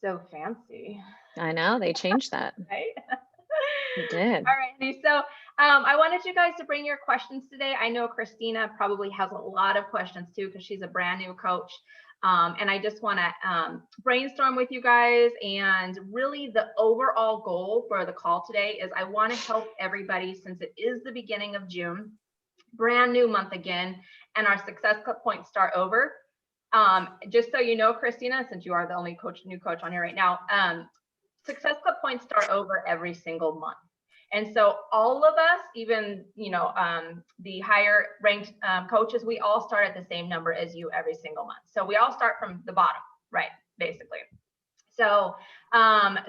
So fancy. I know, they changed that. Right? They did. All right, honey. So I wanted you guys to bring your questions today. I know Christina probably has a lot of questions too, because she's a brand new coach. And I just want to brainstorm with you guys. And really the overall goal for the call today is I want to help everybody, since it is the beginning of June, brand new month again, and our Success Club points start over. Just so you know, Christina, since you are the only new coach on here right now, Success Club points start over every single month. And so all of us, even, the higher ranked coaches, we all start at the same number as you every single month. So we all start from the bottom, right? Basically. So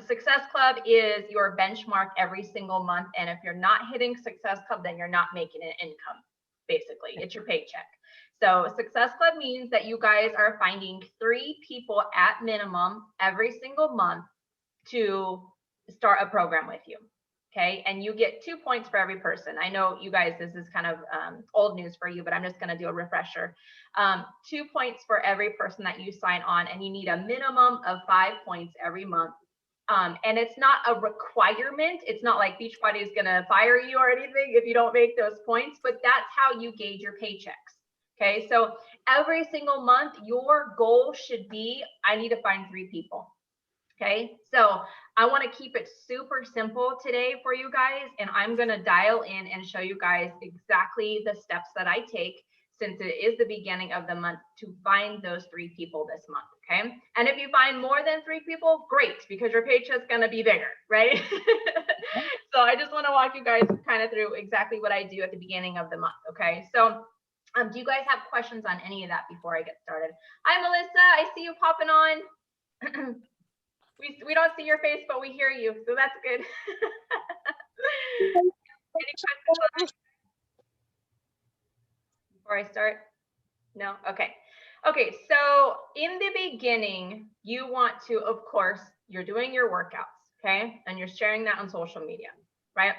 Success Club is your benchmark every single month. And if you're not hitting Success Club, then you're not making an income. Basically, it's your paycheck. So Success Club means that you guys are finding 3 people at minimum every single month to start a program with you. Okay. And you get 2 points for every person. I know you guys, this is kind of old news for you, but I'm just going to do a refresher. 2 points for every person that you sign on, and you need a minimum of 5 points every month. And it's not a requirement. It's not like Beachbody is going to fire you or anything if you don't make those points, but that's how you gauge your paychecks. Okay. So every single month, your goal should be, I need to find 3 people. Okay, so I want to keep it super simple today for you guys, and I'm going to dial in and show you guys exactly the steps that I take, since it is the beginning of the month, to find those 3 people this month. Okay, and if you find more than 3 people, great, because your paycheck's going to be bigger, right? So I just want to walk you guys kind of through exactly what I do at the beginning of the month. Okay, so do you guys have questions on any of that before I get started? Hi, Melissa, I see you popping on. We don't see your face, but we hear you, so that's good. Any questions before I start? No? Okay. Okay, so in the beginning, you want to, of course, you're doing your workouts, okay? And you're sharing that on social media, right?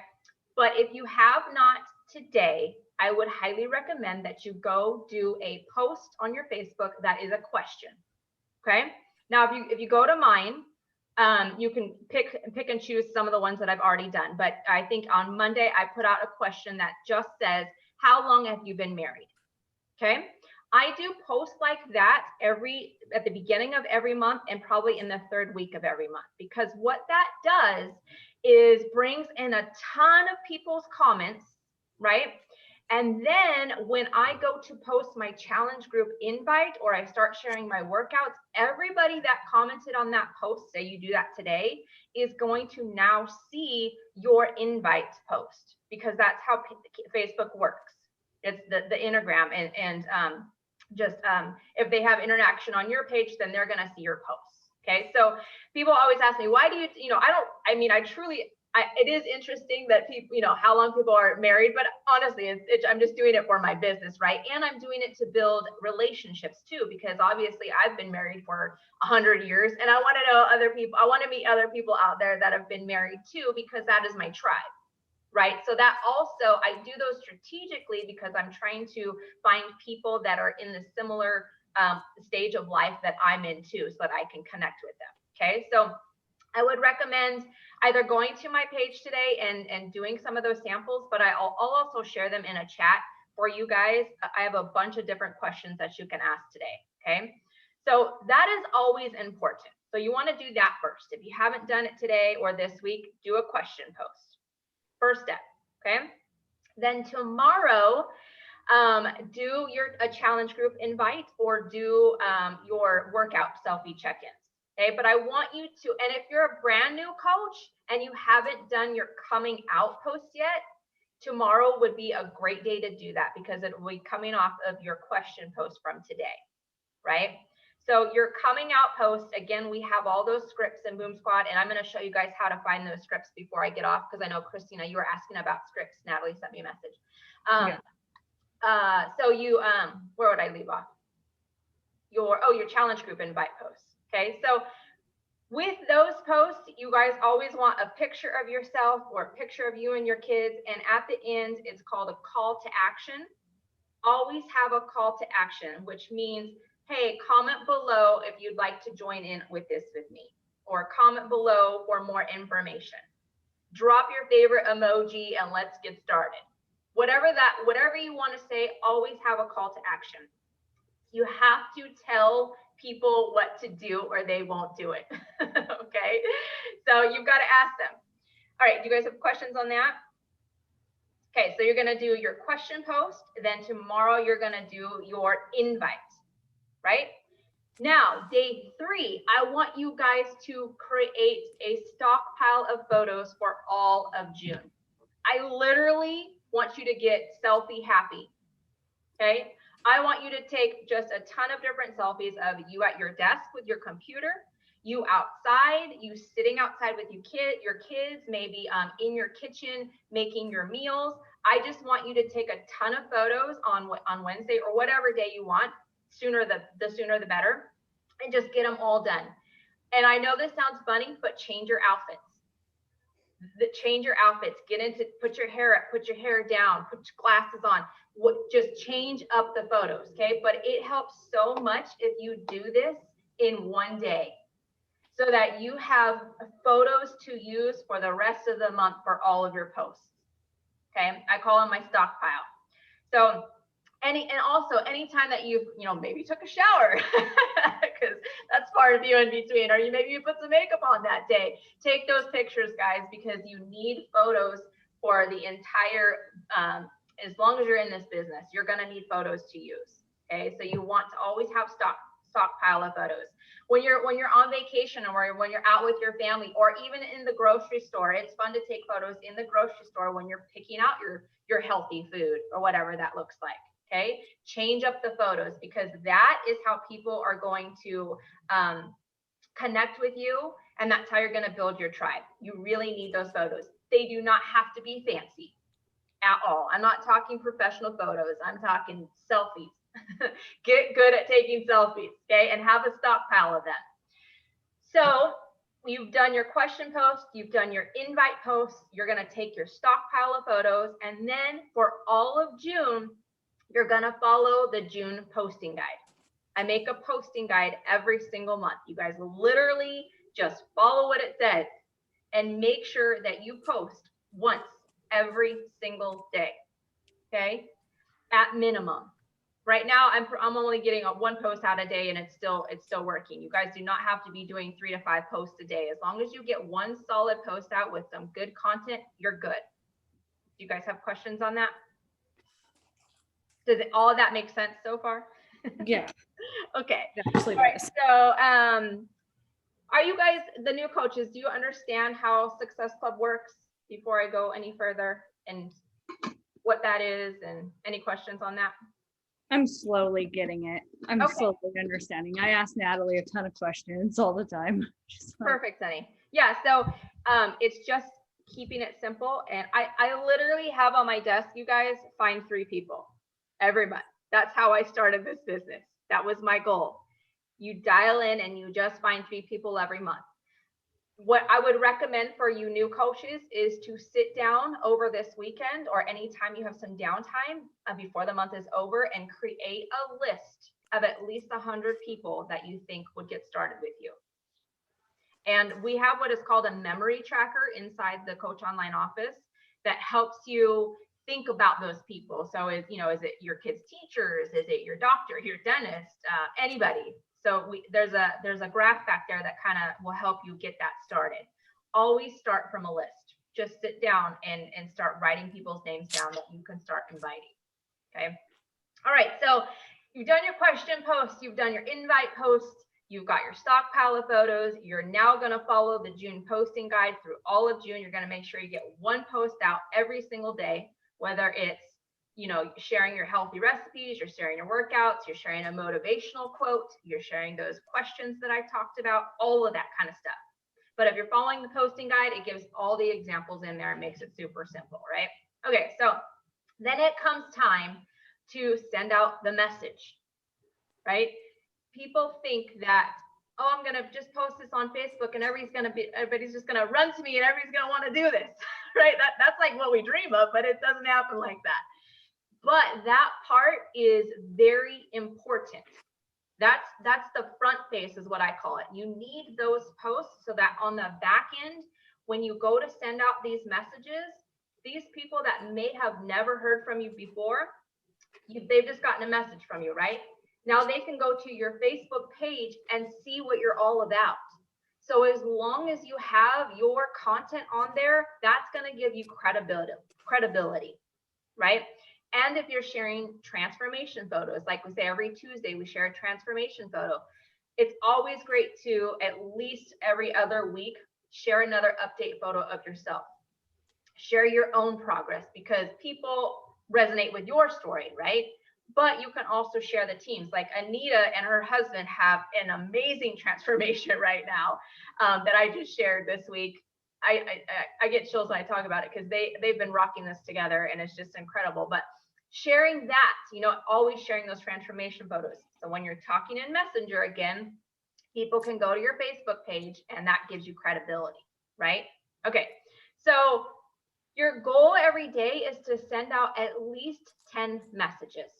But if you have not today, I would highly recommend that you go do a post on your Facebook that is a question, okay? Now, if you go to mine, you can pick and choose some of the ones that I've already done. But I think on Monday, I put out a question that just says, how long have you been married? Okay. I do posts like that at the beginning of every month, and probably in the 3rd week of every month, because what that does is brings in a ton of people's comments, right? And then when I go to post my challenge group invite, or I start sharing my workouts, everybody that commented on that post, say you do that today, is going to now see your invite post, because that's how Facebook works. It's the Instagram, and if they have interaction on your page, then they're going to see your posts. Okay. So people always ask me, why do you, it is interesting that people, how long people are married, but honestly, I'm just doing it for my business, right? And I'm doing it to build relationships too, because obviously I've been married for 100 years, and I want to know other people. I want to meet other people out there that have been married too, because that is my tribe, right? So that also, I do those strategically because I'm trying to find people that are in the similar stage of life that I'm in too, so that I can connect with them. Okay, so I would recommend either going to my page today and doing some of those samples, but I'll also share them in a chat for you guys. I have a bunch of different questions that you can ask today, okay? So that is always important. So you want to do that first. If you haven't done it today or this week, do a question post. First step, okay? Then tomorrow, do a challenge group invite, or do your workout selfie check-ins. Okay, but I want you to, and if you're a brand new coach and you haven't done your coming out post yet, tomorrow would be a great day to do that, because it will be coming off of your question post from today, right? So your coming out post, again, we have all those scripts in Boom Squad, and I'm going to show you guys how to find those scripts before I get off, because I know, Christina, you were asking about scripts. Natalie sent me a message. So you, where would I leave off? Your challenge group invite posts. Okay, so with those posts, you guys always want a picture of yourself or a picture of you and your kids, and at the end, it's called a call to action. Always have a call to action, which means hey, comment below if you'd like to join in with this with me, or comment below for more information. Drop your favorite emoji and let's get started. Whatever you want to say, always have a call to action. You have to tell people what to do or they won't do it. Okay, so you've got to ask them. All right, do you guys have questions on that? Okay, so you're going to do your question post, then tomorrow you're going to do your invite, right? Now, day 3, I want you guys to create a stockpile of photos for all of June. I literally want you to get selfie happy, okay? I want you to take just a ton of different selfies of you at your desk with your computer, you outside, you sitting outside with your kids, maybe in your kitchen making your meals. I just want you to take a ton of photos on Wednesday or whatever day you want. The sooner the better, and just get them all done. And I know this sounds funny, but change your outfits. Change your outfits. Put your hair up, put your hair down, put your glasses on. Just change up the photos, okay? But it helps so much if you do this in one day, so that you have photos to use for the rest of the month for all of your posts. Okay, I call them my stockpile. So and also anytime that you maybe took a shower, because that's part of you in between, or maybe you put some makeup on that day, take those pictures, guys, because you need photos for the entire as long as you're in this business, you're going to need photos to use. Okay, so you want to always have stockpile of photos. When you're on vacation, or when you're out with your family, or even in the grocery store, it's fun to take photos in the grocery store when you're picking out your healthy food or whatever that looks like. Okay, change up the photos, because that is how people are going to connect with you, and that's how you're going to build your tribe. You really need those photos. They do not have to be fancy at all. I'm not talking professional photos. I'm talking selfies. Get good at taking selfies, okay, and have a stockpile of them. So you've done your question post, you've done your invite post, you're going to take your stockpile of photos, and then for all of June, you're going to follow the June posting guide. I make a posting guide every single month. You guys literally just follow what it says and make sure that you post once every single day, okay, at minimum. Right now, I'm only getting one post out a day, and it's still working. You guys do not have to be doing 3 to 5 posts a day. As long as you get one solid post out with some good content, you're good. Do you guys have questions on that? Does all of that make sense so far? Yeah. Okay. All right. So, are you guys, the new coaches, do you understand how Success Club works before I go any further, and what that is, and any questions on that? I'm slowly getting it. I'm Okay. slowly understanding. I ask Natalie a ton of questions all the time. Perfect, Sunny. Yeah, so it's just keeping it simple. And I literally have on my desk, you guys, find 3 people every month. That's how I started this business. That was my goal. You dial in and you just find 3 people every month. What I would recommend for you new coaches is to sit down over this weekend, or anytime you have some downtime before the month is over, and create a list of at least 100 people that you think would get started with you. And we have what is called a memory tracker inside the Coach Online office that helps you think about those people. So is it your kids' teachers? Is it your doctor, your dentist, anybody? So there's a graph back there that kind of will help you get that started. Always start from a list. Just sit down and start writing people's names down that you can start inviting. Okay. All right. So you've done your question post, you've done your invite post, you've got your stockpile of photos. You're now going to follow the June posting guide through all of June. You're going to make sure you get one post out every single day, whether it's sharing your healthy recipes, you're sharing your workouts, you're sharing a motivational quote, you're sharing those questions that I talked about, all of that kind of stuff. But if you're following the posting guide, it gives all the examples in there and makes it super simple, right? Okay, so then it comes time to send out the message, right? People think that, oh, I'm gonna just post this on Facebook and everybody's just gonna run to me and everybody's gonna want to do this, right? That's like what we dream of, but it doesn't happen like that. But that part is very important. That's the front face is what I call it. You need those posts so that on the back end, when you go to send out these messages, these people that may have never heard from you before, they've just gotten a message from you, right? Now they can go to your Facebook page and see what you're all about. So as long as you have your content on there, that's going to give you credibility, right? And if you're sharing transformation photos, like we say every Tuesday, we share a transformation photo. It's always great to at least every other week share another update photo of yourself. Share your own progress because people resonate with your story, right? But you can also share the teams. Like Anita and her husband have an amazing transformation right now that I just shared this week. I get chills when I talk about it because they've been rocking this together and it's just incredible. But sharing that, always sharing those transformation photos. So when you're talking in Messenger again, people can go to your Facebook page and that gives you credibility, right? Okay, so your goal every day is to send out at least 10 messages.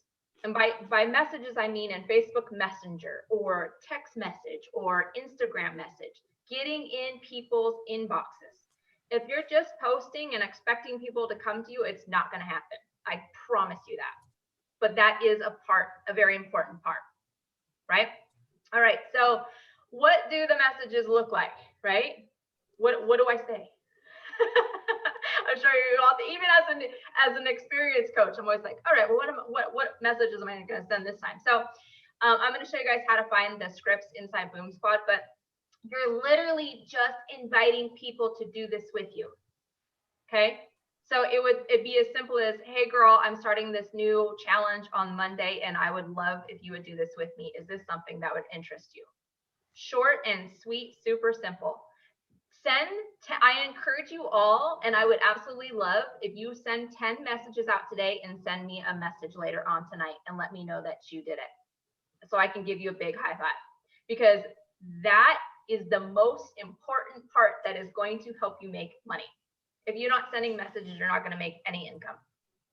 And by messages, I mean in Facebook Messenger or text message or Instagram message, getting in people's inboxes. If you're just posting and expecting people to come to you, it's not going to happen. I promise you that. But that is a very important part, right? All right. So what do the messages look like, right? What do I say? I'm sure you all, even as an experienced coach, I'm always like, all right, well, what messages am I going to send this time? So I'm going to show you guys how to find the scripts inside Boom Squad, but you're literally just inviting people to do this with you. Okay. So it'd be as simple as, hey girl, I'm starting this new challenge on Monday and I would love if you would do this with me. Is this something that would interest you? Short and sweet, super simple. I encourage you all, and I would absolutely love if you send 10 messages out today and send me a message later on tonight and let me know that you did it. So I can give you a big high five, because that is the most important part that is going to help you make money. If you're not sending messages, you're not going to make any income.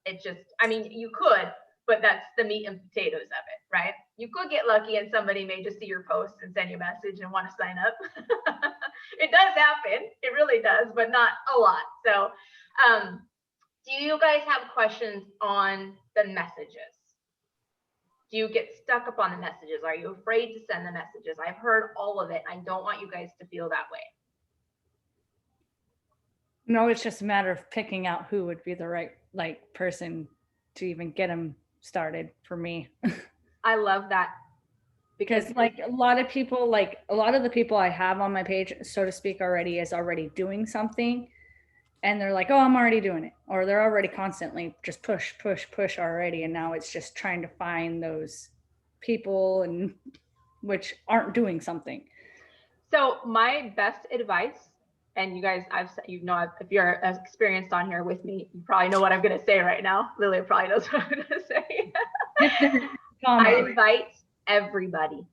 You could, but that's the meat and potatoes of it, right? You could get lucky and somebody may just see your post and send you a message and want to sign up. It does happen. It really does, but not a lot. So do you guys have questions on the messages? Do you get stuck up on the messages? Are you afraid to send the messages? I've heard all of it. I don't want you guys to feel that way. No, it's just a matter of picking out who would be the right person to even get them started for me. I love that. Because a lot of the people I have on my page, so to speak, is already doing something. And they're like, oh, I'm already doing it. Or they're already constantly just push already. And now it's just trying to find those people and which aren't doing something. So my best advice, and you guys, if you're experienced on here with me, you probably know what I'm going to say right now. Lily probably knows what I'm going to say. I invite everybody.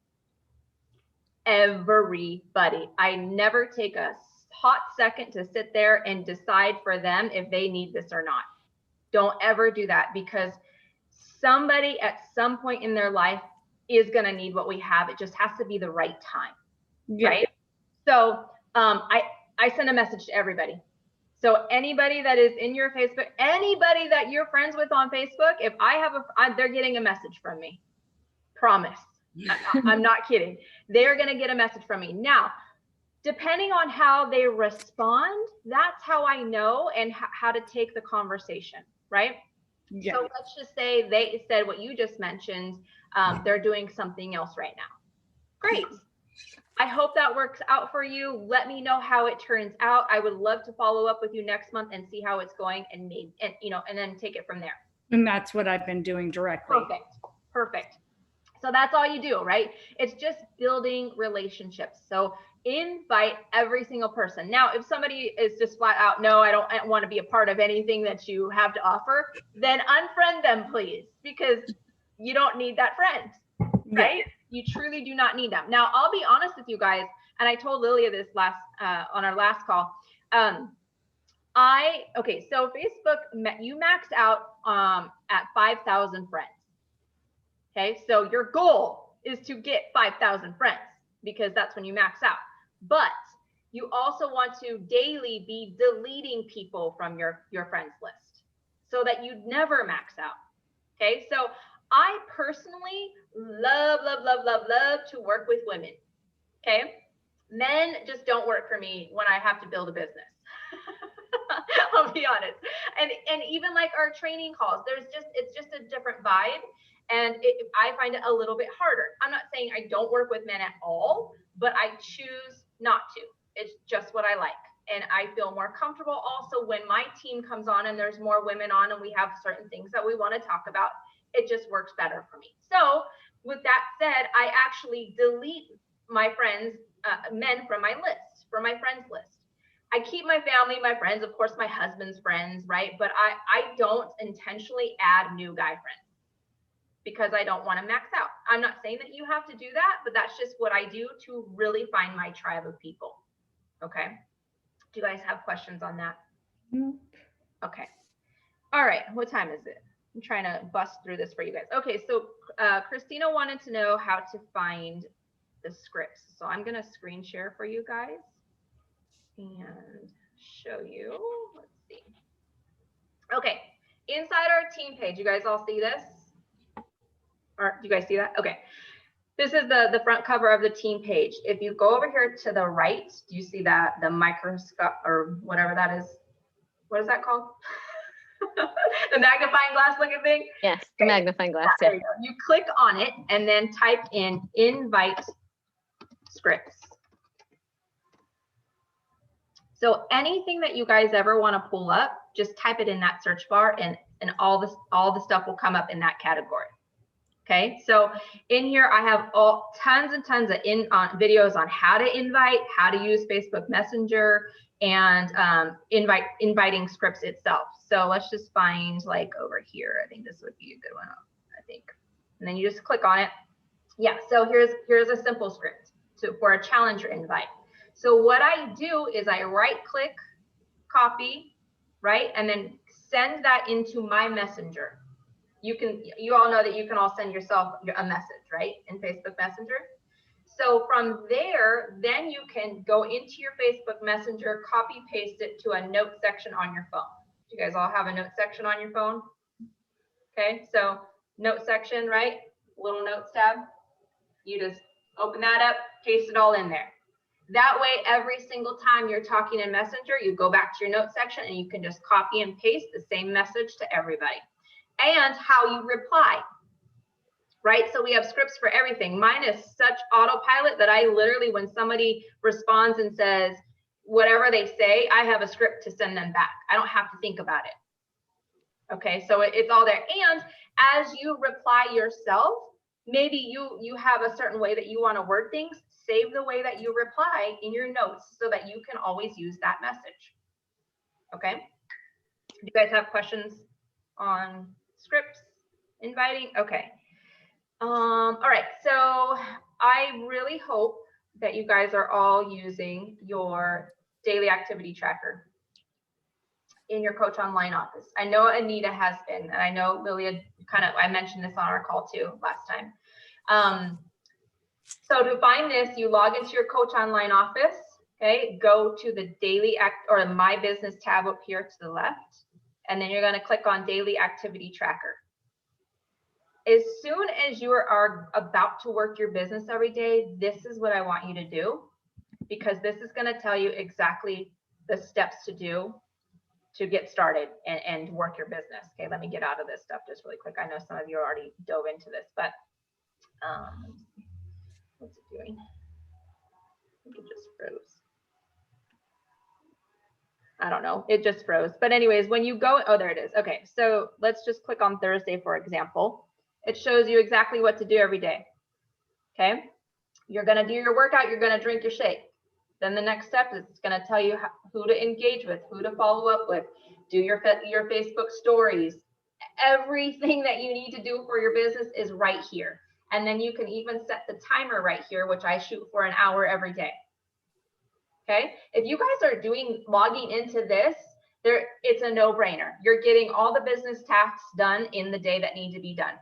I never take a hot second to sit there and decide for them if they need this or not. Don't ever do that, because somebody at some point in their life is going to need what we have. It just has to be the right time. Yeah. Right? So I send a message to everybody. So anybody that is in your Facebook, anybody that you're friends with on Facebook, if I have they're getting a message from me. Promise. I'm not kidding. They're going to get a message from me. Now, depending on how they respond, that's how I know and how to take the conversation, right? Yeah. So let's just say they said what you just mentioned. They're doing something else right now. Great. I hope that works out for you. Let me know how it turns out. I would love to follow up with you next month and see how it's going and then take it from there. And that's what I've been doing directly. Perfect. So that's all you do, right? It's just building relationships. So invite every single person. Now, if somebody is just flat out, no, I don't want to be a part of anything that you have to offer, then unfriend them, please, because you don't need that friend, right? Yeah. You truly do not need them. Now, I'll be honest with you guys, and I told Lilia this on our last call. So Facebook, you maxed out at 5,000 friends. Okay, so your goal is to get 5,000 friends, because that's when you max out. But you also want to daily be deleting people from your friends list so that you never max out. Okay, so I personally love to work with women. Okay, men just don't work for me when I have to build a business. I'll be honest. And even like our training calls, it's just a different vibe. And I find it a little bit harder. I'm not saying I don't work with men at all, but I choose not to. It's just what I like. And I feel more comfortable also when my team comes on and there's more women on and we have certain things that we want to talk about. It just works better for me. So with that said, I actually delete my friends, men from my list, from my friends list. I keep my family, my friends, of course, my husband's friends, right? But I don't intentionally add new guy friends because I don't want to max out. I'm not saying that you have to do that, but that's just what I do to really find my tribe of people. Okay. Do you guys have questions on that? Okay. All right. What time is it? I'm trying to bust through this for you guys. Okay. So Christina wanted to know how to find the scripts. So I'm going to screen share for you guys and show you. Let's see. Okay. Inside our team page, you guys all see this? Or do you guys see that? Okay. This is the front cover of the team page. If you go over here to the right, do you see that the microscope or whatever that is? What is that called? The magnifying glass looking thing? Yes, the magnifying glass. Yeah. There you go. You click on it and then type in invite scripts. So anything that you guys ever want to pull up, just type it in that search bar and all the stuff will come up in that category. Okay, so in here I have tons and tons of videos on how to invite, how to use Facebook Messenger, and inviting scripts itself. So let's just find like over here. I think this would be a good one. I think, and then you just click on it. Yeah. So here's a simple script for a challenger invite. So what I do is I right-click, copy, right, and then send that into my messenger. You all know that you can all send yourself a message, right, in Facebook Messenger. So from there, then you can go into your Facebook Messenger, copy paste it to a note section on your phone. Do you guys all have a note section on your phone? Okay, so note section, right? Little notes tab. You just open that up, paste it all in there. That way, every single time you're talking in Messenger, you go back to your note section and you can just copy and paste the same message to everybody. And how you reply, right? So we have scripts for everything. Mine is such autopilot that I literally, when somebody responds and says whatever they say, I have a script to send them back. I don't have to think about it. Okay, so it's all there. And as you reply yourself, maybe you have a certain way that you want to word things. Save the way that you reply in your notes so that you can always use that message. Okay, do you guys have questions on scripts, inviting? Okay. All right, so I really hope that you guys are all using your daily activity tracker in your Coach Online office. I know Anita has been, and I know Lilia I mentioned this on our call too last time. So to find this, you log into your Coach Online office, okay, go to the daily or My Business tab up here to the left, and then you're going to click on Daily Activity Tracker. As soon as you are about to work your business every day, this is what I want you to do, because this is going to tell you exactly the steps to do to get started and work your business. Okay, let me get out of this stuff just really quick. I know some of you already dove into this, but what's it doing? I think it just froze. I don't know, it just froze. But anyways, when you go, oh, there it is. Okay, so let's just click on Thursday, for example. It shows you exactly what to do every day. Okay, you're going to do your workout, you're going to drink your shake. Then the next step is it's going to tell you who to engage with, who to follow up with, do your Facebook stories. Everything that you need to do for your business is right here. And then you can even set the timer right here, which I shoot for an hour every day. Okay, if you guys are logging into this, it's a no-brainer. You're getting all the business tasks done in the day that need to be done.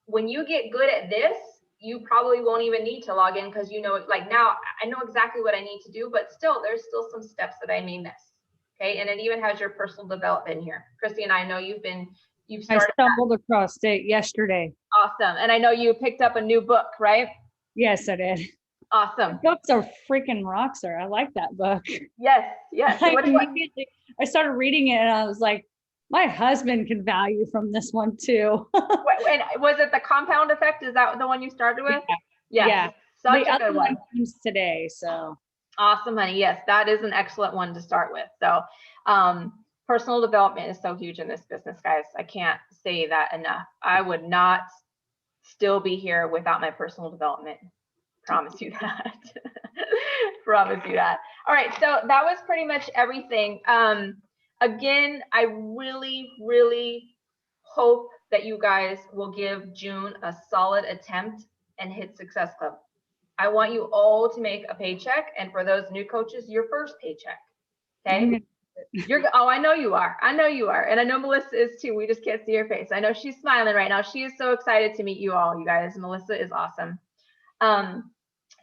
When you get good at this, you probably won't even need to log in because you know, like now I know exactly what I need to do, but still there's still some steps that I may miss. Okay. And it even has your personal development here. Christy, and I know you've I started stumbled across it yesterday. awesome. And I know you picked up a new book, right? Yes, I did. Awesome. Books are freaking rocks. I like that book. Yes. Yes. So I started reading it and I was like, my husband can value from this one too. and was it The Compound Effect? Is that the one you started with? Yeah. Yes. Yeah. Such The a other good one. comes today. So Awesome, honey. Yes, that is an excellent one to start with. So personal development is so huge in this business, guys. I can't say that enough. I would not still be here without my personal development. Promise you that. Promise you that. All right, so that was pretty much everything. Again, I really, really hope that you guys will give June a solid attempt and hit Success Club. I want you all to make a paycheck, and for those new coaches, your first paycheck. Okay. Oh, I know you are. I know you are. And I know Melissa is too. We just can't see her face. I know she's smiling right now. She is so excited to meet you all, you guys. Melissa is awesome.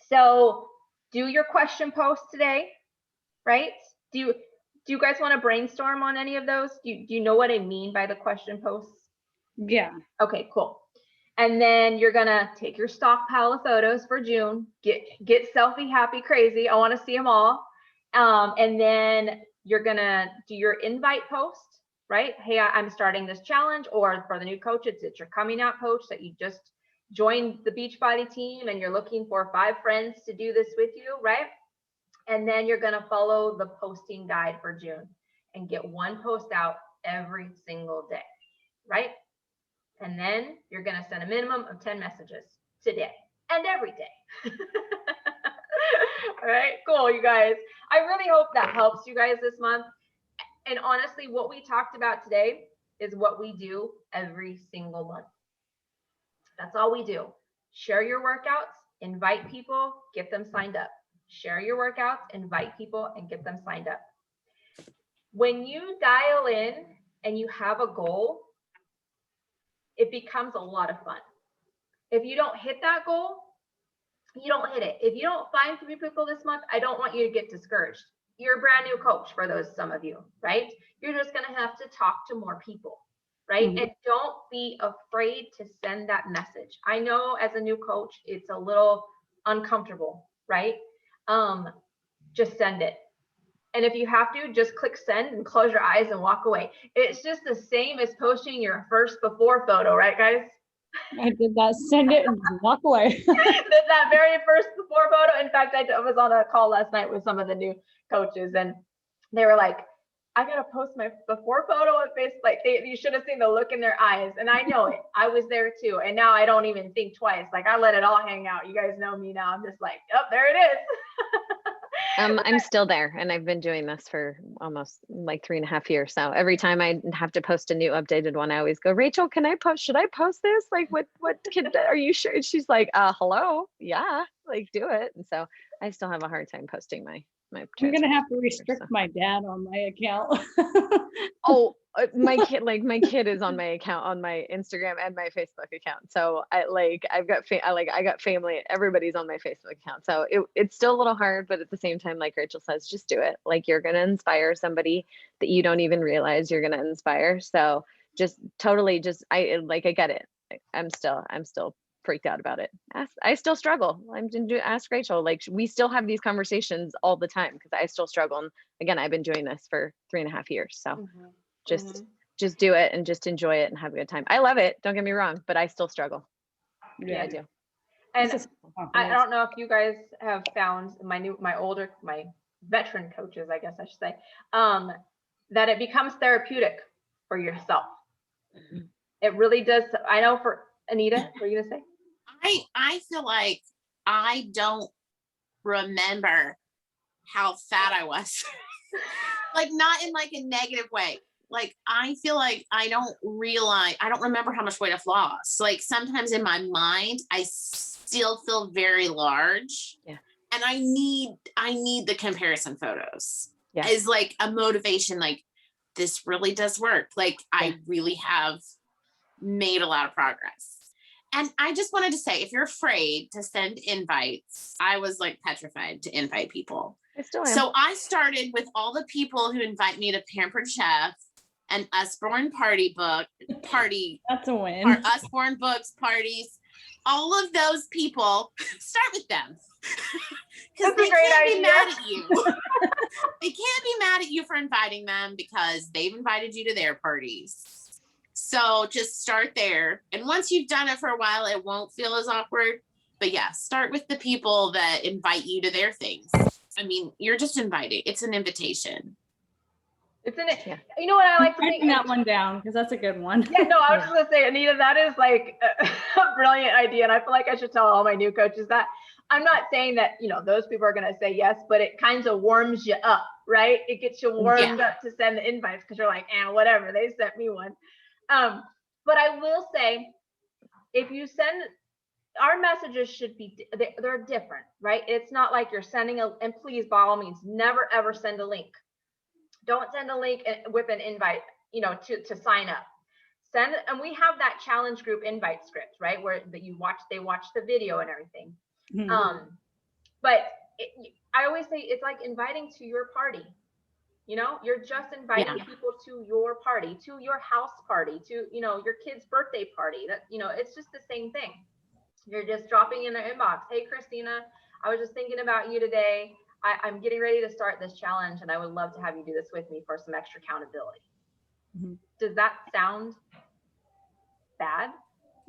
So do your question post today, right? Do you guys want to brainstorm on any of those? Do you know what I mean by the question posts? yeah. Okay, cool. And then you're gonna take your stockpile of photos for June, get selfie happy crazy. I want to see them all. And then you're gonna do your invite post, right? Hey, I'm starting this challenge, or for the new coach, it's your coming out coach that you just joined the Beachbody team and you're looking for 5 friends to do this with you, right? And then you're gonna follow the posting guide for June and get one post out every single day, right? And then you're going to send a minimum of 10 messages today and every day. All right, cool, you guys. I really hope that helps you guys this month. And honestly, what we talked about today is what we do every single month. That's all we do. Share your workouts, invite people, get them signed up. Share your workouts, invite people, and get them signed up. When you dial in and you have a goal, it becomes a lot of fun. If you don't hit that goal, you don't hit it. If you don't find 3 people this month, I don't want you to get discouraged. You're a brand new coach for some of you, right? You're just going to have to talk to more people, right? Mm-hmm. And don't be afraid to send that message. I know as a new coach, it's a little uncomfortable, right? Just send it. And if you have to, just click send and close your eyes and walk away. It's just the same as posting your first before photo, right, guys? I did that. Send it and walk away. Did that very first before photo. In fact, I was on a call last night with some of the new coaches, and they were like, I got to post my before photo on Facebook. Like, you should have seen the look in their eyes. And I know it. I was there too. And now I don't even think twice. Like, I let it all hang out. You guys know me now. I'm just like, oh, there it is. I'm still there, and I've been doing this for almost like 3.5 years. So every time I have to post a new updated one, I always go, Rachel, should I post this? Like, what kid, are you sure? And she's like, hello. Yeah, like, do it. And so I still have a hard time posting my I'm going to have to restrict my dad on my account. Oh, my kid is on my account, on my Instagram and my Facebook account. So I got family, everybody's on my Facebook account. So it's still a little hard, but at the same time, like Rachel says, just do it. Like, you're going to inspire somebody that you don't even realize you're going to inspire. So just totally I get it. I'm still freaked out about it. I still struggle. Ask Rachel. Like, we still have these conversations all the time because I still struggle. And again, I've been doing this for 3.5 years. So just do it and just enjoy it and have a good time. I love it. Don't get me wrong, but I still struggle. Yeah, I do. And I don't know if you guys have found my veteran coaches, I guess I should say, that it becomes therapeutic for yourself. Mm-hmm. It really does. I know for Anita, what were you gonna say? I feel like I don't remember how fat I was. Like, not in like a negative way. Like, I feel like I don't remember how much weight I've lost. Like, sometimes in my mind, I still feel very large. Yeah. And I need the comparison photos. Yeah. As like a motivation, like, this really does work. Like, I really have made a lot of progress. And I just wanted to say, if you're afraid to send invites, I was like petrified to invite people. I still am. So I started with all the people who invite me to Pampered Chef and Usborne party. That's a win. Usborne books, parties, all of those people, start with them. Because they can't be mad at you. They can't be mad at you for inviting them because they've invited you to their parties. So just start there. And once you've done it for a while, it won't feel as awkward. But yeah, start with the people that invite you to their things. I mean, you're just invited. It's an invitation. It's you know what I like to think? That one down because that's a good one. Yeah, no, I was just gonna say, Anita, that is like a brilliant idea. And I feel like I should tell all my new coaches that. I'm not saying that, those people are gonna say yes, but it kind of warms you up, right? It gets you warmed up to send the invites because you're like, whatever, they sent me one. But I will say, if you send, our messages should be, they're different, right? It's not like you're sending and please, by all means, never ever send a link. Don't send a link with an invite, to sign up. And we have that challenge group invite script, right? Where they watch the video and everything. Mm-hmm. But I always say it's like inviting to your party. You're just inviting people to your party, to your house party, to, your kid's birthday party. That, it's just the same thing. You're just dropping in their inbox. Hey, Christina, I was just thinking about you today. I'm getting ready to start this challenge and I would love to have you do this with me for some extra accountability. Mm-hmm. Does that sound bad?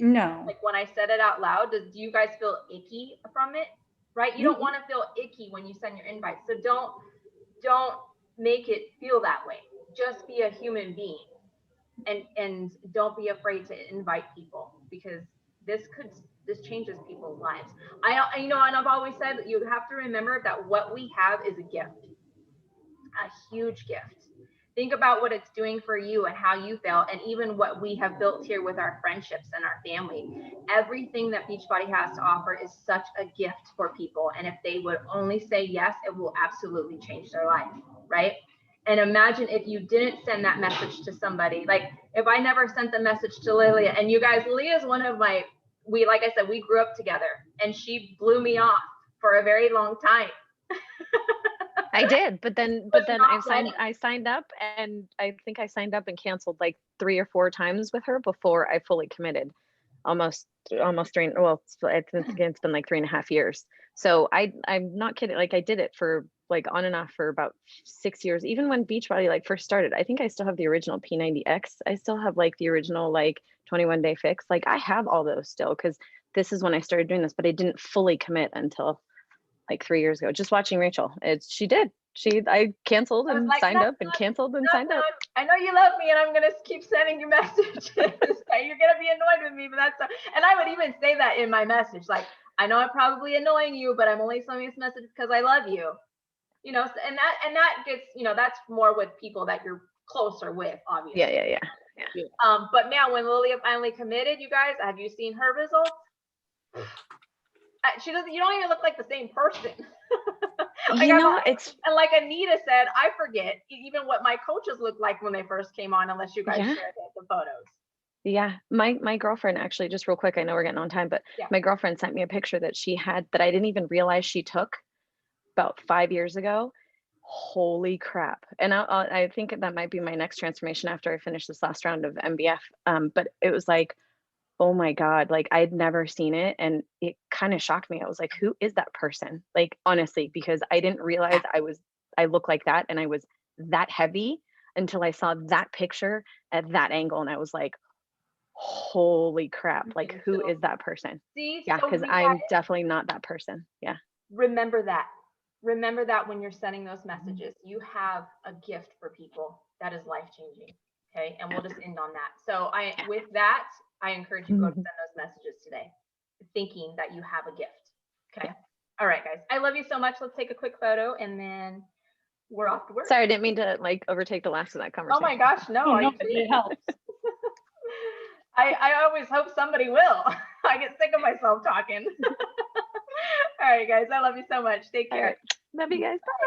No. Like when I said it out loud, do you guys feel icky from it? Right? You don't want to feel icky when you send your invite. So don't make it feel that way. Just be a human being and don't be afraid to invite people because this changes people's lives. And I've always said that you have to remember that what we have is a gift, a huge gift. Think about what it's doing for you and how you feel, and even what we have built here with our friendships and our family. Everything that Beachbody has to offer is such a gift for people. And if they would only say yes, it will absolutely change their life, right? And imagine if you didn't send that message to somebody. Like if I never sent the message to Lilia, and you guys, Lilia is one of my, like I said, we grew up together, and she blew me off for a very long time. I did, but then I signed up, and I think I signed up and canceled like 3 or 4 times with her before I fully committed. Almost during, well, it's been like 3.5 years. So I'm not kidding. Like I did it for like on and off for about 6 years. Even when Beachbody like first started, I think I still have the original P90X. I still have like the original like 21-day fix. Like I have all those still because this is when I started doing this, but I didn't fully commit until like 3 years ago. Just watching Rachel, I canceled and signed up and canceled and signed up. I know you love me, and I'm gonna keep sending you messages. You're gonna be annoyed with me, but and I would even say that in my message, like, I know I'm probably annoying you, but I'm only sending this message because I love you. And that gets, that's more with people that you're closer with, obviously. Yeah. But man, when Lilia finally committed, you guys, have you seen her results? You don't even look like the same person. It's, and like Anita said, I forget even what my coaches looked like when they first came on, unless you guys shared the photos. Yeah, my girlfriend, actually, just real quick, I know we're getting on time, but my girlfriend sent me a picture that she had that I didn't even realize she took about 5 years ago. Holy crap. And I think that might be my next transformation after I finish this last round of MBF. But it was like, oh my God, like I'd never seen it. And it kind of shocked me. I was like, who is that person? Like, honestly, because I didn't realize I looked like that and I was that heavy until I saw that picture at that angle. And I was like, holy crap, like who is that person? See, yeah, because I'm definitely not that person. Yeah. Remember that when you're sending those messages, you have a gift for people that is life-changing. Okay. And we'll just end on that. So with that, I encourage you to go to send those messages today, thinking that you have a gift. Okay. All right, guys. I love you so much. Let's take a quick photo and then we're off to work. Sorry, I didn't mean to like overtake the last of that conversation. Oh my gosh, no. It helps. I always hope somebody will. I get sick of myself talking. All right, guys. I love you so much. Take care. Love you guys. Bye.